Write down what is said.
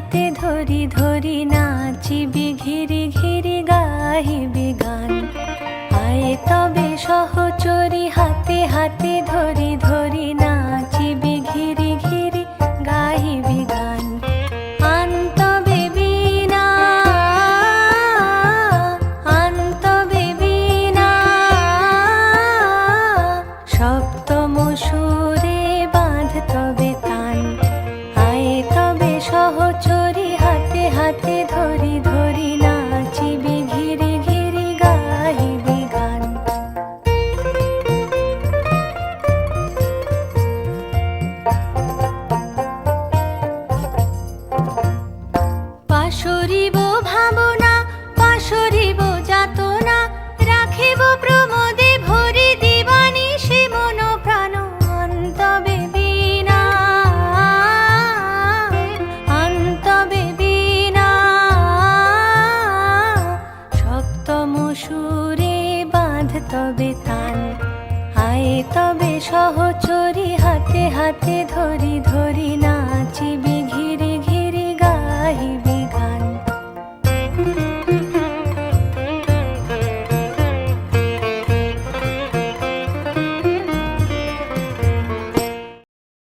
হাতে ধরি ধরি নাচিবি ঘিরি ঘিরি গাহিবি গান। আয়ে তবে সহচরি হাতে হাতে ধরি ধরি নাচিবি ঘিরি ঘিরি গাহিবি গান। আন তবে বীণা আন তবে বীণা সপ্তম সুরে বাঁধ তবে তান। আয়ে তবে সহচরি হাতে হাতে ধরি ধরি নাচিবি ঘিরি ঘিরি গাহিবি গান। পাশরিব ভাবনা পাশরিব যাতনা রাখিব প্রমোদে ভরি দিবানিশি মন প্রাণ। আন তবে বীণা আন তবে বীণা সপ্তম সুরে বাঁধ তবে তান। আয়ে তবে সহচরি হাতে হাতে ধরি ধরি নাচিবি ঘিরি ঘিরি গাহিবি।